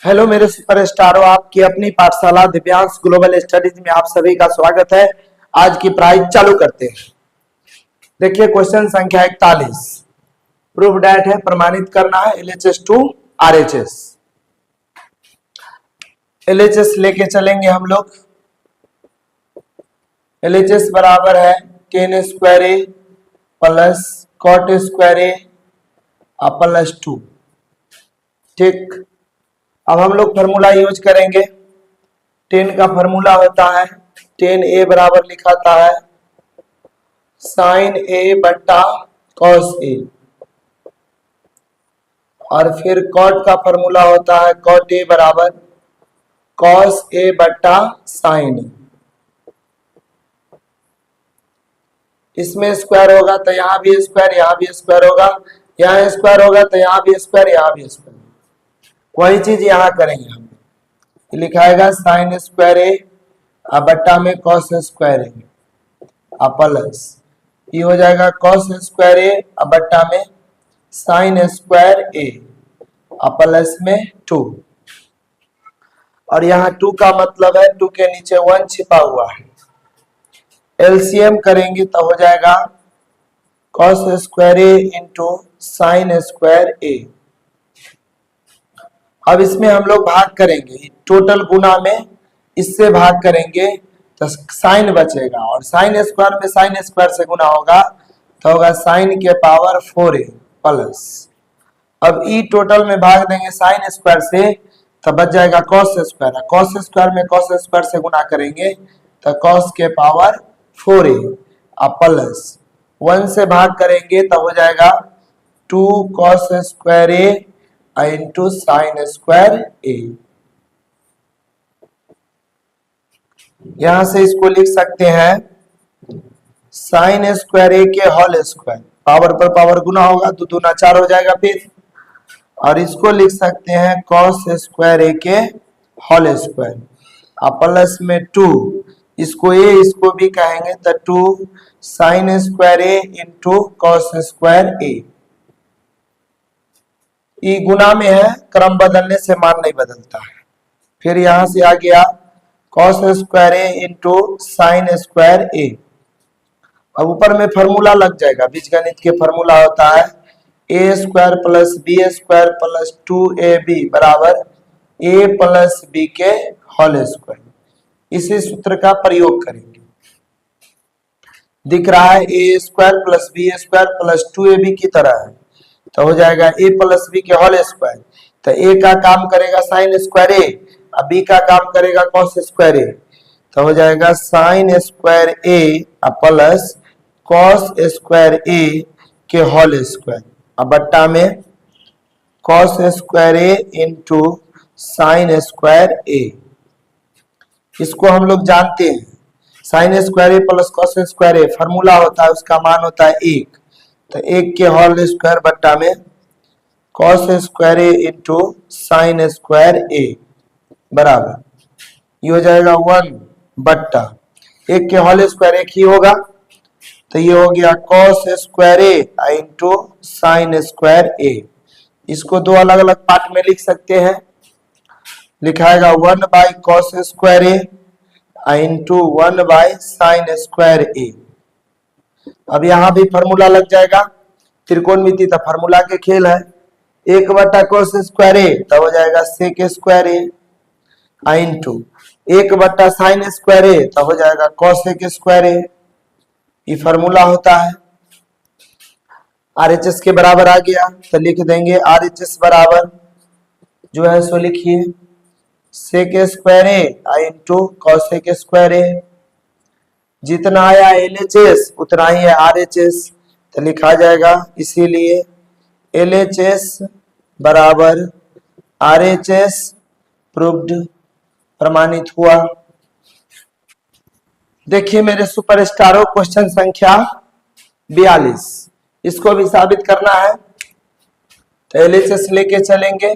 Hello मेरे सुपरस्टारों, आपकी अपनी पाठशाला दिव्यांश ग्लोबल स्टडीज में आप सभी का स्वागत है। आज की पढ़ाई चालू करते हैं। देखिए क्वेश्चन संख्या 41, प्रूव डैट है, प्रमाणित करना है एलएचएस टू आरएचएस। एलएचएस लेके चलेंगे हम लोग। एलएचएस बराबर है टेन स्क्वायर ए प्लस कॉट स्क्वायर ए प्लस 2। ठीक, अब हम लोग फॉर्मूला यूज करेंगे। 10 का फॉर्मूला होता है 10a बराबर लिखाता है साइन ए बट्टा कॉस ए, और फिर कॉट का फॉर्मूला होता है कॉट ए बराबर कॉस ए बट्टा साइन ए। इसमें स्क्वायर होगा तो यहां भी स्क्वायर, यहां भी स्क्वायर होगा, यहां स्क्वायर होगा तो यहां भी स्क्वायर, यहां भी स्क्वायर। वही चीज यहां करेंगे हम। लिखाएगा साइन स्क्वायर ए बट्टा में कॉस स्क्वायर ए प्लस ये हो जाएगा कॉस स्क्वायर ए बट्टा में साइन स्क्वायर ए प्लस में 2। और यहाँ 2 का मतलब है 2 के नीचे 1 छिपा हुआ है। एलसीएम करेंगे तो हो जाएगा cos square A into sine square A. अब इसमें हम लोग भाग करेंगे, टोटल गुना में इससे भाग करेंगे तो साइन बचेगा, और साइन स्क्वायर में साइन स्क्वायर से गुना होगा तो होगा साइन के पावर 4a प्लस। अब ई टोटल में भाग देंगे साइन स्क्वायर से तो बच जाएगा कॉस स्क्वायर। कॉस स्क्वायर में कॉस स्क्वायर से गुना करेंगे तो कॉस के पावर 4a प्लस 1 से भाग करेंगे तो हो जाएगा 2 cos square A into sine square ए। यहां से इसको लिख सकते हैं साइन स्क्वायर ए के होल स्क्वायर, पावर पर पावर गुना होगा तो 2 दूना 4 हो जाएगा फिर। और इसको लिख सकते हैं कॉस स्क्वायर ए के होल स्क्वायर प्लस में 2, इसको ए इसको भी कहेंगे तो 2 sign square A into cos square ए। ये गुना में है, क्रम बदलने से मान नहीं बदलता है। फिर यहां से आ गया cos square A into sine square A. अब ऊपर में फॉर्मूला लग जाएगा, बीजगणित के फॉर्मूला होता है A square plus B square plus 2ab बराबर ए प्लस बी के होल स्क्वायर। इसी सूत्र का प्रयोग करेंगे। दिख रहा है A square plus B square plus 2ab की तरह है तो हो जाएगा ए प्लस बी के होल स्क्वायर। तो ए का काम करेगा साइन स्क्वायर ए, अब बी का काम करेगा कॉस स्क्वायर ए, तो हो जाएगा साइन स्क्वायर ए प्लस कॉस स्क्वायर ए के होल स्क्वायर अब बट्टा में cos square A into sine square A. इसको हम लोग जानते हैं, sine square A plus cos square a formula होता है, उसका मान होता है 1, तो 1 के होल स्क्वायर बट्टा में cos square A into sine square ए बराबर ये हो जाएगा 1 बट्टा 1 के होल स्क्वायर 1 ही होगा तो ये हो गया cos square A into sine square A. इसको 2 अलग अलग पार्ट में लिख सकते हैं। लिखाएगा 1 by cos square A into 1 by sine square A. अब यहां भी फॉर्मूला लग जाएगा, त्रिकोणमिति तो फॉर्मूला के खेल है। 1 बटा कॉस स्क्वायर ए तो हो जाएगा सेक स्क्वायर ए इंटू 1 बटा साइन स्क्वायर ए तो हो जाएगा कॉसेक स्क्वायर ए। ये फॉर्मूला होता है। आरएचएस के बराबर आ गया तो लिख देंगे आरएचएस बराबर जो है सो लिखिए सेक square A into cosec square ए। जितना आया एलएचएस उतना ही है आरएचएस तो लिखा जाएगा, इसीलिए एलएचएस बराबर आरएचएस प्रूव्ड, प्रमाणित हुआ। देखिए मेरे सुपरस्टारों, क्वेश्चन संख्या 42, इसको भी साबित करना है तो एलएचएस लेके चलेंगे।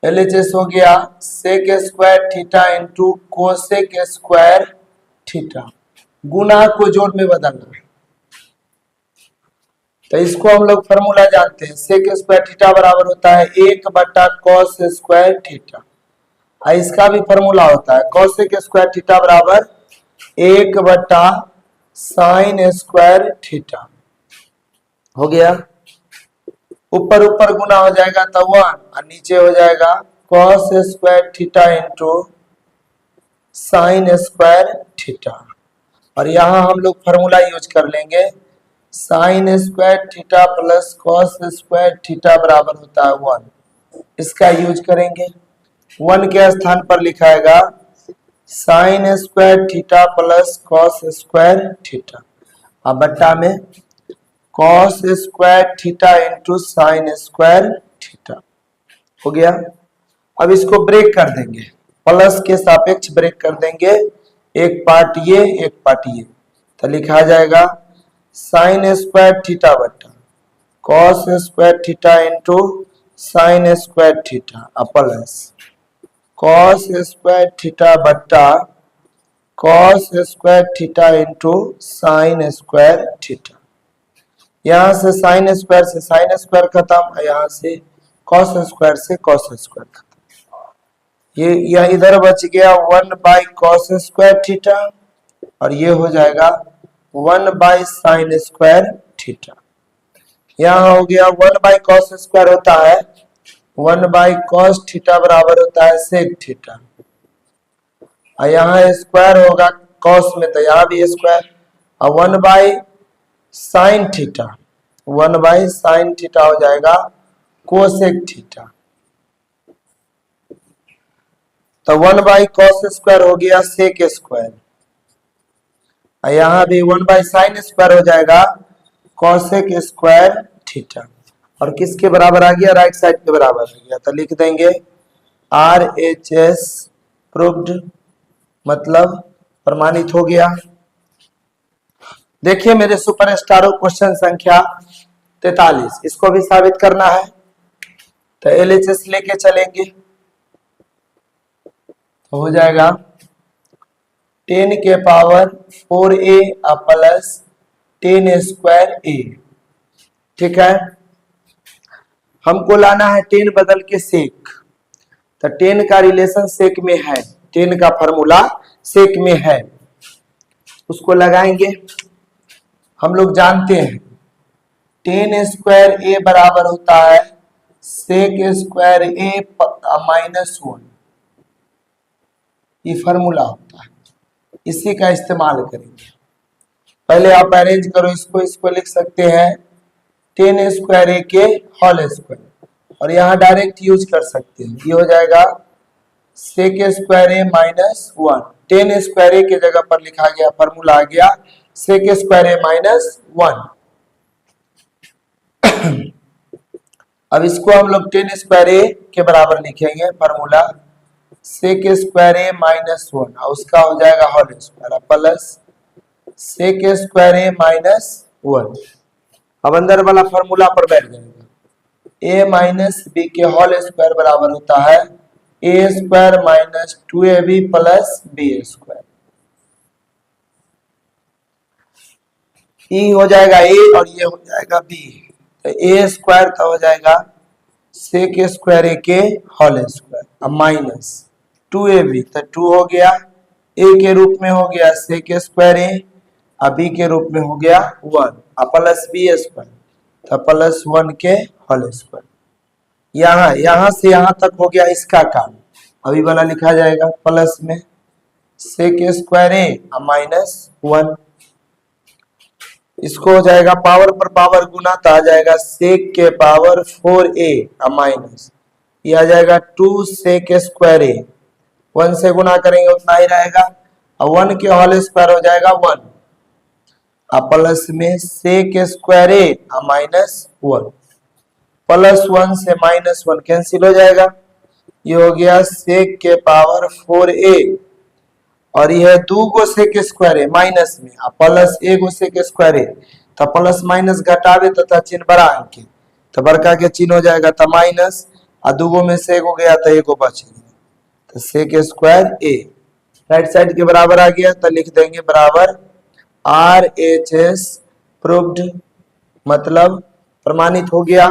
एलएचएस हो गया sec square theta into cosec square theta, गुना को जोड़ में बदलना है तो इसको हम लोग फॉर्मूला जानते हैं, सेक स्क्वायर थीटा बराबर होता है 1/cos स्क्वायर थीटा। इसका भी फॉर्मूला होता है cosec स्क्वायर थीटा बराबर 1/sin स्क्वायर थीटा। हो गया, ऊपर ऊपर गुना हो जाएगा तो 1 और नीचे हो जाएगा cos square theta into sine square theta. और यहाँ हम लोग फॉर्मूला यूज कर लेंगे sign square theta plus cos square theta बराबर होता है 1। इसका यूज करेंगे, 1 के स्थान पर लिखाएगा sine square theta plus cos square theta, अब बट्टा में cos square theta into sine square theta. हो गया, अब इसको ब्रेक कर देंगे, प्लस के सापेक्ष ब्रेक कर देंगे, एक पार्ट ये एक पार्ट ये, तो लिखा जाएगा साइन स्क्वायर थीटा बट्टा cos square theta into sine square theta plus cos square theta बट्टा cos square theta into sine square theta. यहाँ से साइन स्क्वायर से साइन स्क्वायर खत्म, यहाँ से cos स्क्वायर से cos स्क्वायर खत्म। ये इधर बच गया 1/cos स्क्वायर थीटा और ये हो जाएगा 1/sin स्क्वायर थीटा। यहाँ हो गया 1/cos स्क्वायर होता है 1/cos थीटा बराबर होता है sec थीटा, और यहाँ स्क्वायर होगा cos में तो यहाँ भी स्क्वायर, और 1/sin थीटा 1/sin थीटा हो जाएगा cosec थीटा। तो 1/cos स्क्वायर हो गया sec स्क्वायर, और यहाँ भी 1/sin स्क्वायर हो जाएगा cosec स्क्वायर थीटा। और किसके बराबर आ गया, राइट साइड के बराबर आ गया, तो लिख देंगे RHS प्रूव्ड, मतलब प्रमाणित हो गया। देखिए मेरे सुपरस्टारों, क्वेश्चन संख्या 43, इसको भी साबित करना है, तो LHS लेके चलेंगे, तो हो जाएगा 10 के power 4a plus 10 square a। ठीक है, हमको लाना है 10 बदल के सेक, तो 10 का रिलेशन सेक में है, 10 का फॉर्मूला सेक में है, उसको लगाएंगे। हम लोग जानते हैं 10 स्क्वायर a बराबर होता है सेक स्क्वायर a माइनस 1, ये फॉर्मूला होता है, इसी का इस्तेमाल करेंगे। पहले आप अरेंज करो इसको लिख सकते हैं 10 स्क्वायर a के होल स्क्वायर, और यहाँ डायरेक्ट यूज कर सकते हैं, ये हो जाएगा sec square a minus 1। 10 square a के जगह पर लिखा गया, फॉर्मूला आ गया सेक स्क्वायर a माइनस 1। अब इसको हम लोग 10 स्क्वायर a के बराबर लिखेंगे, formula sec square a minus 1, और उसका हो जाएगा whole square plus sec square a minus 1। अब अंदर वाला फॉर्मूला पर बैठ जाएगा, a माइनस b के होल स्क्वायर बराबर होता है a square minus 2ab plus b square. e हो जाएगा a और ये हो जाएगा b, तो a स्क्वायर तो हो जाएगा सेक स्क्वायर a के होल स्क्वायर, अब माइनस 2ab, तो 2 हो गया, a के रूप में हो गया सेक स्क्वायर a, अब b के रूप में हो गया 1, अब प्लस b स्क्वायर, तो प्लस 1 के होल स्क्वायर। यहाँ से यहाँ तक हो गया इसका काम, अभी वाला लिखा जाएगा प्लस में सेक स्क्वायर a माइनस 1, इसको हो जाएगा पावर पर पावर गुना, तो आ जाएगा सेक के पावर 4a माइनस, ये आ जाएगा 2 सेक स्क्वायर a, 1 से गुना करेंगे उतना ही रहेगा, और 1 के होल स्क्वायर हो जाएगा 1, अब प्लस में sec square a minus 1, plus 1 से माइनस 1 कैंसिल हो जाएगा, ये हो गया सेक के पावर 4a, और यह 2 गो सेक स्क्वायर है माइनस में, अब प्लस 1 गो सेक स्क्वायर है, तो प्लस माइनस घटावे तथा चिन्ह बड़ा अंक, तो बड़का के चिन्ह हो जाएगा तो माइनस, और 2 गो में से 1 हो गया तो 1 गो बच गया, तो sec square a right side के बराबर आ गया, तो लिख देंगे बराबर RHS प्रूव्ड मतलब प्रमाणित हो गया।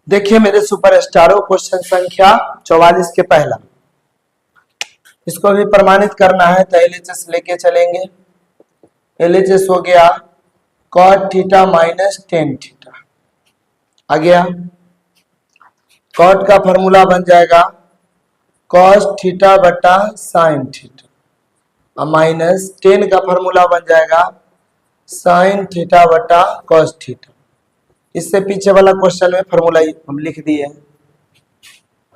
देखिए मेरे सुपरस्टारों, क्वेश्चन संख्या 44 के पहला, इसको भी प्रमाणित करना है तो एलएचएस लेके चलेंगे। एलएचएस हो गया cot theta minus tan theta, आ गया। cot का फॉर्मूला बन जाएगा cos थीटा बटा साइन थीटा, माइनस टेन का फॉर्मूला बन जाएगा साइन थीटा बटा cos थीटा। इससे पीछे वाला क्वेश्चन में फॉर्मूला हम लिख दिए।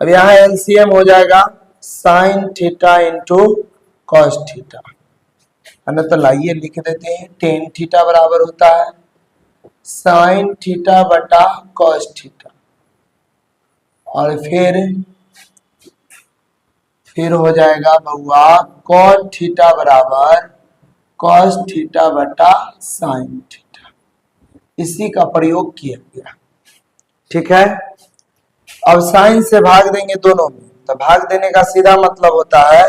अब यहाँ एलसीएम हो जाएगा sine theta into cos theta, है ना। तो लाइए लिख देते हैं, टेन थीटा बराबर होता है साइन थीटा बटा कॉस थीटा, और फिर हो जाएगा बउआ कॉट थीटा बराबर कॉस थीटा बटा साइन थीटा। इसी का प्रयोग किया गया, ठीक है। अब साइन से भाग देंगे दोनों में, तो भाग देने का सीधा मतलब होता है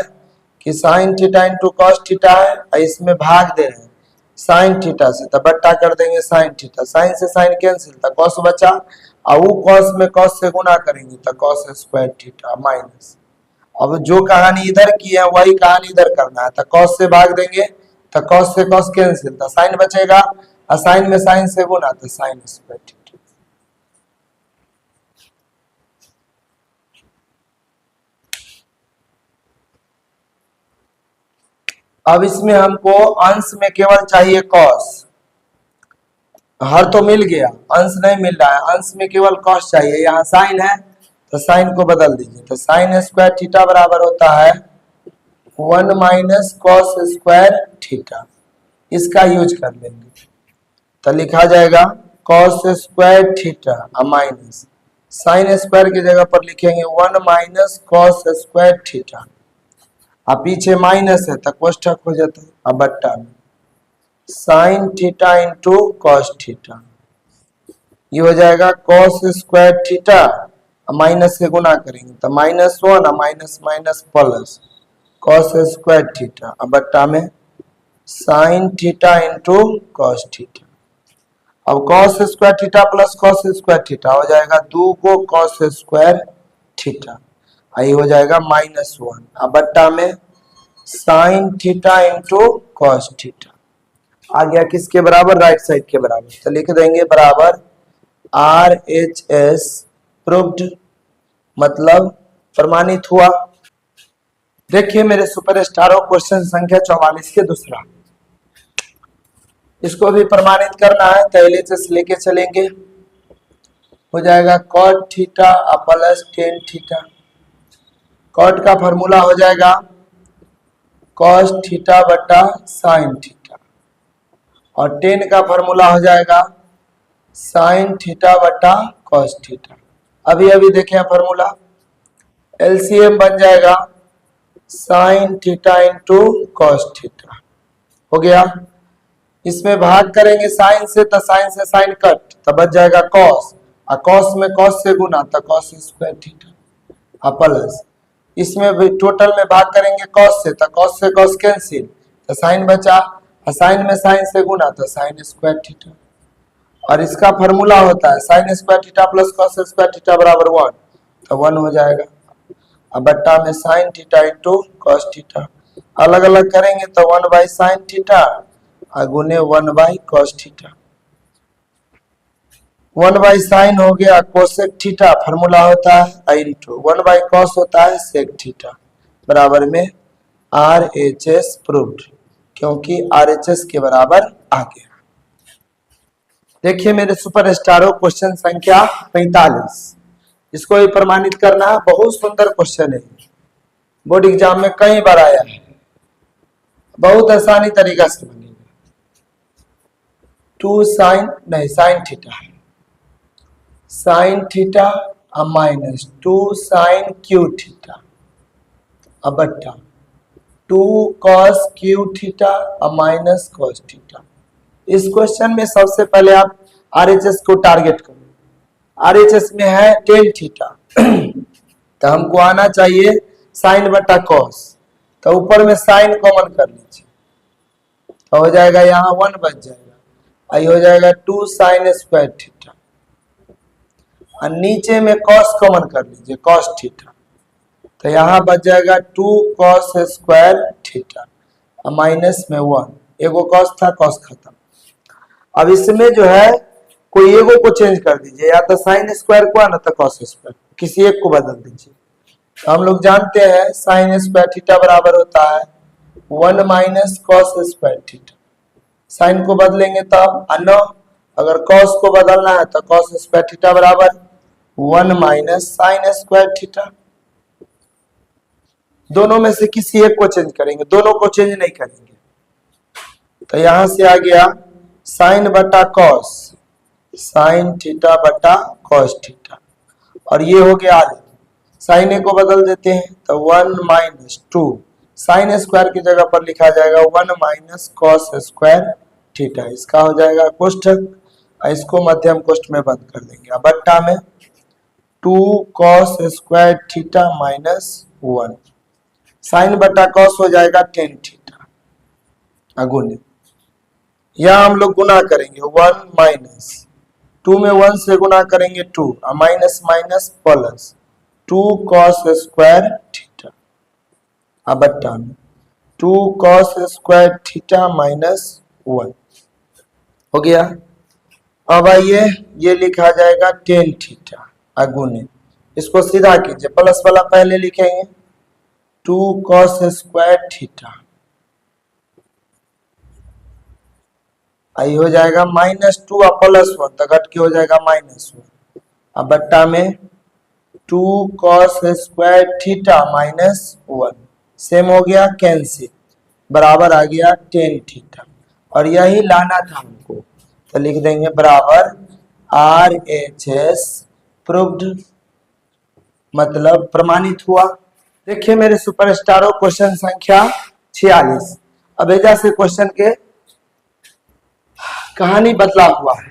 कि sign theta into cos theta है, और इसमें भाग दे रहे हैं साइन थीटा से, तो बट्टा कर देंगे साइन थीटा। साइन से साइन कैंसिल, तो कॉस बचा, और वो कॉस में कॉस से गुना करेंगे तो कॉस स्क्वायर थीटा माइनस। अब जो कहानी इधर की है वही कहानी इधर करना है, तो कॉस से भाग देंगे तो कॉस से कॉस कैंसिल, तो साइन बचेगा, और साइन में साइन से गुना तो साइन स्क्वायर थीटा। अब इसमें हमको अंश में केवल चाहिए कॉस, हर तो मिल गया, अंश नहीं मिल रहा है, अंश में केवल कॉस चाहिए। यहाँ साइन है तो साइन को बदल दीजिए, तो साइन स्क्वायर थीटा बराबर होता है 1 माइनस कॉस स्क्वायर थीटा। इसका यूज कर लेंगे तो लिखा जाएगा cos square theta minus sine square की जगह पर लिखेंगे 1 माइनस कॉस स्क्वायर थीटा, अब पीछे माइनस है तो कोष्ठक हो जाता है, अब बट्टा में sine theta into cos theta. ये हो जाएगा कॉस स्क्वायर थीटा, माइनस से गुना करेंगे तो minus 1 minus minus plus cos square theta, अब बट्टा में sine theta into cos theta. अब cos square theta plus cos square theta हो जाएगा 2 को कॉस स्क्वायर थीटा, आई हो जाएगा -1, अब बट्टा में sine theta into cos theta. आ गया किसके बराबर, राइट साइड के बराबर, तो लिख देंगे बराबर RHS प्रूव्ड, मतलब प्रमाणित हुआ। देखिए मेरे सुपरस्टारों, क्वेश्चन संख्या 44 के दूसरा, इसको भी प्रमाणित करना है तो एलएचएस लेके चलेंगे। हो जाएगा cot theta plus tan theta. Cot का फॉर्मूला हो जाएगा कॉस थीटा बटा साइन थीटा, और टेन का फॉर्मूला हो जाएगा साइन थीटा बटा कॉस थीटा। अभी अभी देखें फॉर्मूला, एलसीएम बन जाएगा sine theta into cos theta, हो गया। इसमें भाग करेंगे साइन से तो साइन से साइन कट, तो बच जाएगा कॉस, और कॉस में कॉस से गुना तो कॉस स्क्वायर थीटा, प्लस इसमें भी टोटल में भाग करेंगे कॉस से कॉस कैंसिल, तो साइन बचा, और साइन में साइन से गुना तो साइन स्क्वायर थीटा। और इसका फॉर्मूला होता है sign square theta plus cos square theta बराबर 1, तो 1 हो जाएगा। अब बट्टा में sine theta into cos theta, अलग अलग करेंगे तो 1 बाई साइन थीटा और गुने 1 by cos theta. 1 by sign हो गया कोसेक थीटा, फॉर्मूला होता है इंटू 1 बाई कॉस होता है सेक थीटा, बराबर में RHS प्रूव्ड, क्योंकि RHS के बराबर आ गया। देखिए मेरे सुपरस्टारों, क्वेश्चन संख्या 45, इसको भी प्रमाणित करना है। बहुत सुंदर क्वेश्चन है, बोर्ड एग्जाम में कई बार आया है, बहुत आसानी तरीका से बनेगा। 2 साइन नहीं sine theta, sine theta minus 2 sine cube theta, अब बट्टा 2 cos cube theta minus cos theta. इस क्वेश्चन में सबसे पहले आप RHS को टारगेट करो। RHS में है टेन थीटा, तो हमको आना चाहिए साइन बटा कॉस, तो ऊपर में साइन कॉमन कर लीजिए, तो हो जाएगा यहाँ 1 बच जाएगा, आई हो जाएगा 2 साइन स्क्वायर थीटा, और नीचे में कॉस कॉमन कर लीजिए, कॉस थीटा, तो यहाँ बच जाएगा 2 कॉस स्क्वायर थीटा और माइनस में 1, एगो कॉस था, कॉस खत्म। अब इसमें जो है कोई एगो को चेंज कर दीजिए, या तो साइन स्क्वायर को ना तो कॉस स्क्वायर, किसी एक को बदल दीजिए। तो हम लोग जानते हैं साइन स्क्वायर थीटा बराबर होता है 1 minus cos square theta. Sine को बदलेंगे तब अनो, अगर कॉस को बदलना है तो कॉस स्क्वायर थीटा बराबर 1 माइनस साइन स्क्वायर थीटा। दोनों में से किसी एक को चेंज करेंगे, दोनों को चेंज नहीं करेंगे। तो यहां से आ गया साइन बटा कॉस, साइन थीटा बटा कॉस थीटा, और ये हो गया आगे साइन ए को बदल देते हैं तो 1 माइनस 2 साइन स्क्वायर की जगह पर लिखा जाएगा 1 माइनस कॉस स्क्वायर थीटा। इसका हो जाएगा कोष्ठक, इसको मध्यम कोष्ठ में बंद कर देंगे। अब बट्टा में 2 cos square theta minus 1, sine बटा कॉस हो जाएगा टेन थीटा, अगुने यहां हम लोग गुना करेंगे 1 माइनस 2 में 1 से गुना करेंगे 2, minus minus plus 2 cos square theta, अब बट्टा में 2 कॉस स्क्वायर थीटा माइनस 1 हो गया। अब आइए ये लिखा जाएगा टेन थीटा अगुने, इसको सीधा कीजिए, प्लस वाला पहले लिखेंगे 2 कॉस स्क्वायर थीटा, आई हो जाएगा माइनस 2 और प्लस 1 तो घट के हो जाएगा माइनस 1, अब बट्टा में 2 cos square theta minus 1, same हो गया कैंसिल, बराबर आ गया टेन थीटा, और यही लाना था हमको, तो लिख देंगे बराबर RHS प्रूव्ड, मतलब प्रमाणित हुआ। देखिए मेरे सुपरस्टारों, क्वेश्चन संख्या 46। अब एजा से क्वेश्चन के कहानी बदला हुआ है।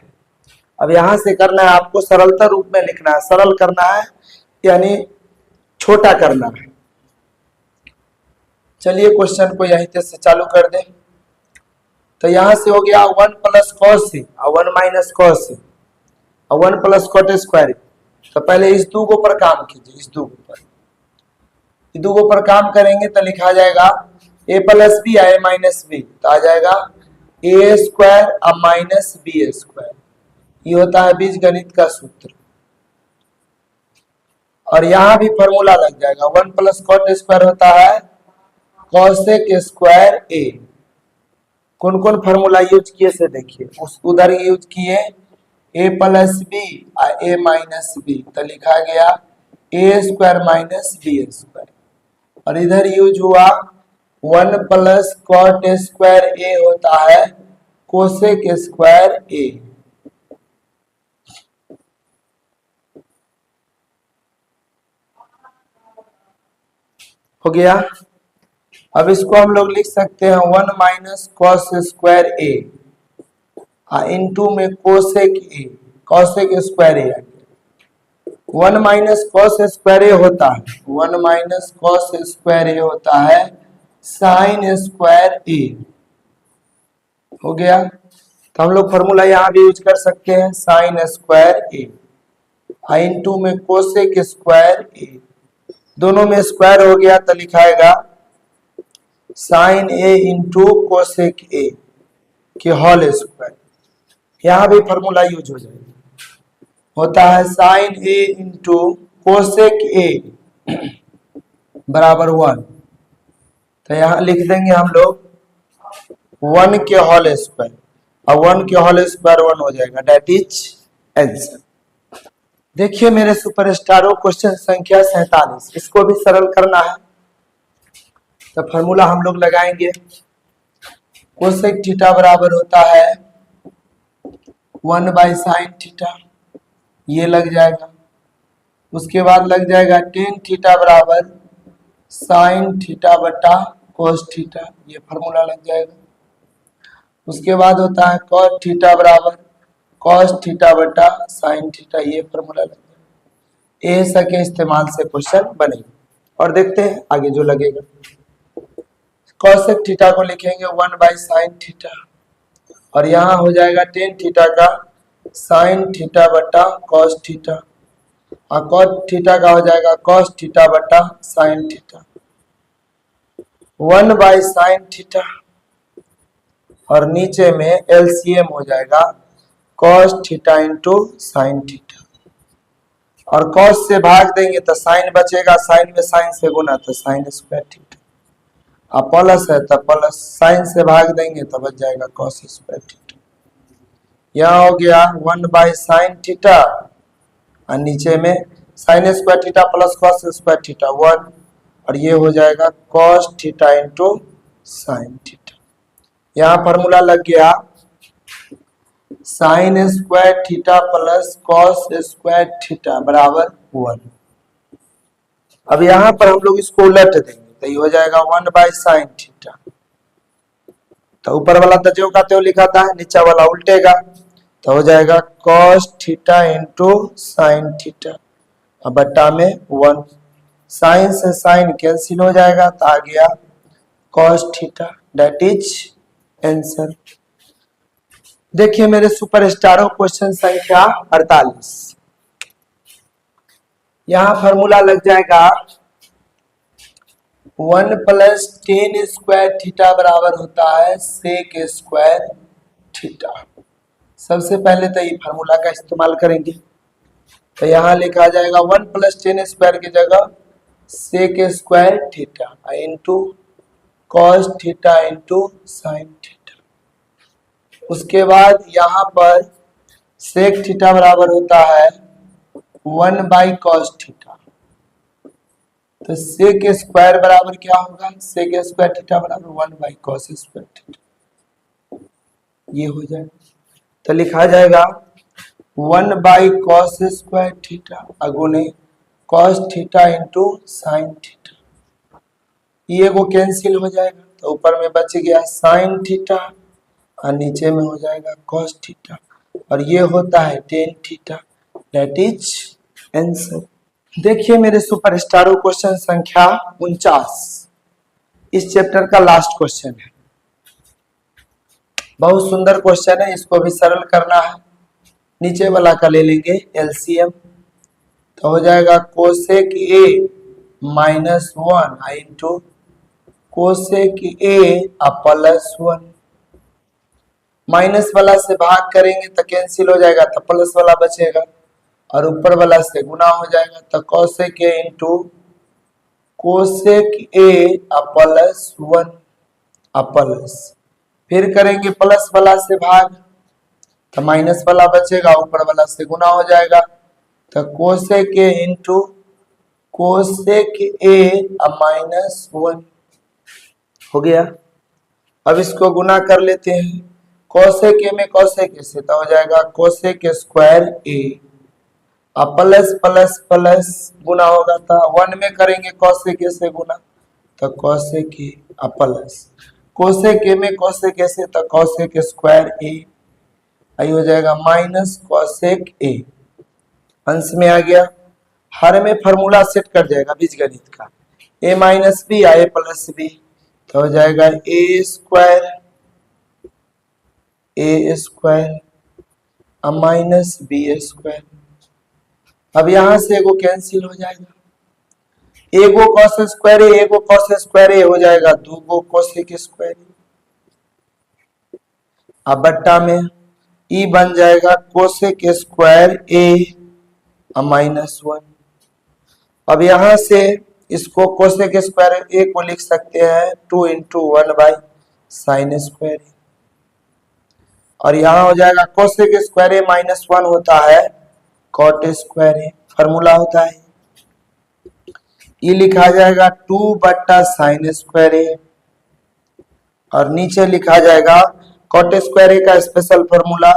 अब यहां से करना है आपको सरलता रूप में लिखना है, सरल करना है यानी छोटा करना है। चलिए क्वेश्चन को यहीं से चालू कर दे। तो यहां से हो गया 1 प्लस कॉस सी और 1 माइनस कॉस सी और 1 प्लस कॉट स्क्वायर। तो पहले इस दूगो पर काम कीजिए, इस दूगो पर काम करेंगे तो लिखा जाएगा a plus b a minus b, तो आ जाएगा ए स्क्वायर और माइनस बी स्क्वायर, ये होता है बीज गणित का सूत्र। और यहां भी फॉर्मूला लग जाएगा 1 प्लस कॉट स्क्वायर होता है कॉसेक स्क्वायर ए। कौन कौन फॉर्मूला यूज किए से देखिए, उस उधर यूज किए a प्लस बी और a माइनस बी, तो लिखा गया a square minus b square, और इधर यूज हुआ 1 प्लस कॉट स्क्वायर ए होता है कोसेक स्क्वायर ए। हो गया। अब इसको हम लोग लिख सकते हैं 1 minus cos square A into में cosec A, cosec square A. 1 minus cos square ए होता है, 1 माइनस कॉस स्क्वायर ए होता है साइन स्क्वायर ए। हो गया। तो हम लोग फॉर्मूला यहाँ भी यूज कर सकते हैं साइन स्क्वायर ए इनटू में कोसेक स्क्वायर ए, दोनों में स्क्वायर हो गया तो लिखाएगा sine A into cosec A की होल स्क्वायर। यहाँ भी फॉर्मूला यूज हो जाएगा, होता है sine A into cosec a बराबर 1, तो यहाँ लिख देंगे हम लोग 1 के होल स्क्वायर, और 1 के होल स्क्वायर 1 हो जाएगा, डेट इज आंसर। देखिए मेरे सुपरस्टारों, क्वेश्चन संख्या 47, इसको भी सरल करना है। तो फॉर्मूला हम लोग लगाएंगे कोसेक थीटा बराबर होता है 1 बाई साइन थीटा, ये लग जाएगा। उसके बाद लग जाएगा टेन थीटा बराबर साइन थीटा बटा कोस थीटा, ये फॉर्मूला लग जाएगा। उसके बाद होता है कॉस थीटा बराबर कॉस थीटा बटा साइन थीटा, ये फॉर्मूला लग जाएगा। ए सके इस्तेमाल से क्वेश्चन बनेगा, और देखते हैं आगे जो लगेगा। कॉसेक थीटा को लिखेंगे 1 बाई साइन थीटा, और यहाँ हो जाएगा टेन थीटा का साइन थीटा बटा कॉस थीटा, और कॉस थीटा का हो जाएगा कॉस थीटा बटा साइन थीटा, 1/साइन थीटा, और नीचे में एलसीएम हो जाएगा cos theta into sine theta, और कॉस से भाग देंगे तो साइन बचेगा, साइन में साइन से गुना तो साइन स्क्वायर थीटा, अब प्लस है तो प्लस, साइन से भाग देंगे तो बच जाएगा कॉस स्क्वायर थीटा। यहाँ हो गया 1/साइन थीटा, और नीचे में sign square theta plus cos square theta 1, और ये हो जाएगा cos theta into sine theta. यहाँ फॉर्मूला लग गया sign square theta plus cos square theta बराबर 1। अब यहाँ पर हम लोग इसको उलट देंगे तो ये हो जाएगा 1/साइन थीटा, तो ऊपर वाला तो जो का त्यों लिखा था, नीचे वाला उल्टेगा तो हो जाएगा cos theta into sine theta, अब बट्टा में 1, साइन से साइन कैंसिल हो जाएगा तो आ गया cos theta, that is answer. देखिए मेरे सुपरस्टारों, क्वेश्चन संख्या 48, यहाँ फॉर्मूला लग जाएगा 1+tan स्क्वायर थीटा बराबर होता है सेक स्क्वायर थीटा। सबसे पहले तो ये फार्मूला का इस्तेमाल करेंगे, तो यहाँ लिखा जाएगा 1+tan स्क्वायर की जगह sec square theta into cos theta into sine theta. उसके बाद यहाँ पर सेक थीटा बराबर होता है 1/कॉस थीटा, तो सेक स्क्वायर बराबर क्या होगा, सेक स्क्वायर थीटा बराबर 1/कॉस स्क्वायर थीटा, ये हो जाएगा। तो लिखा जाएगा 1/कॉस स्क्वायर थीटा अगुने cos theta into sine theta, ये वो कैंसिल हो जाएगा तो ऊपर में बच गया साइन थीटा और नीचे में हो जाएगा कॉस थीटा, और ये होता है tan theta, that is answer. देखिए मेरे सुपरस्टारों, क्वेश्चन संख्या 49 इस चैप्टर का लास्ट क्वेश्चन है। बहुत सुंदर क्वेश्चन है, इसको भी सरल करना है। नीचे वाला का ले लेंगे एलसीएम, तो हो जाएगा कोसेक ए -1 इंटू कोसेक ए प्लस 1, माइनस वाला से भाग करेंगे तो कैंसिल हो जाएगा तो प्लस वाला बचेगा, और ऊपर वाला से गुना हो जाएगा तो कोसेक ए इंटू कोसेक ए प्लस 1 प्लस, फिर करेंगे प्लस वाला से भाग तो माइनस वाला बचेगा, ऊपर वाला से गुना हो जाएगा तो कोसेक ए इंटू कोसेक ए -1 हो गया। अब इसको गुना कर लेते हैं, कोसेक ए में कोसेक ए से तो हो जाएगा कोसेक स्क्वायर ए, अब प्लस प्लस प्लस गुना होगा तो 1 में करेंगे कोसेक ए से गुना तो कोसेक ए प्लस कोसेक ए में कोसेक ए से तो कोसेक स्क्वायर ए, आई हो जाएगा माइनस कोसेक ए, अंश में आ गया। हर में फार्मूला सेट कर जाएगा बीजगणित का, a minus b a plus b, तो हो जाएगा a square minus b square. अब यहां से एगो कैंसिल हो जाएगा, एगो कॉस स्क्वायर ए एगो कॉस स्क्वायर ए हो जाएगा दूगो कोसेक स्क्वायर ए, अब बट्टा में ई बन जाएगा कोसेक स्क्वायर ए -1। अब यहां से इसको कोसेक स्क्वायर ए को लिख सकते हैं 2 × 1/साइन स्क्वायर, और यहाँ हो जाएगा कोसेक स्क्वायर ए -1 होता है कॉट स्क्वायर ए, फार्मूला होता है ये लिखा जाएगा 2/साइन स्क्वायर ए, और नीचे लिखा जाएगा कॉट स्क्वायर ए का स्पेशल फार्मूला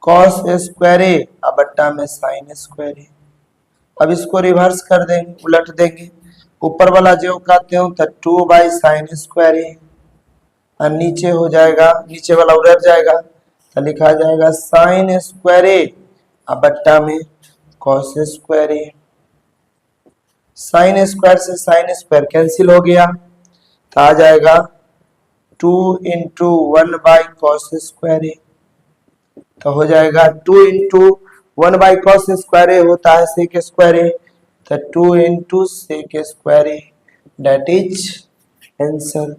कॉस स्क्वायर ए बट्टा में साइन स्क्वायर ए। अब इसको रिवर्स कर देंगे, उलट देंगे, ऊपर वाला जो कहते हो तो 2/साइन स्क्वायर ए, और नीचे हो जाएगा, नीचे वाला उलट जाएगा तो लिखा जाएगा साइन स्क्वायर ए बट्टा में कॉस स्क्वायर ए। साइन स्क्वायर से साइन स्क्वायर कैंसिल हो गया तो आ जाएगा 2 × 1/कॉस स्क्वायर ए, तो हो जाएगा 2 इंटू 1 बाई कॉस स्क्वायर ए होता है सेक स्क्वायर ए, तो 2 into sec square a, that is answer.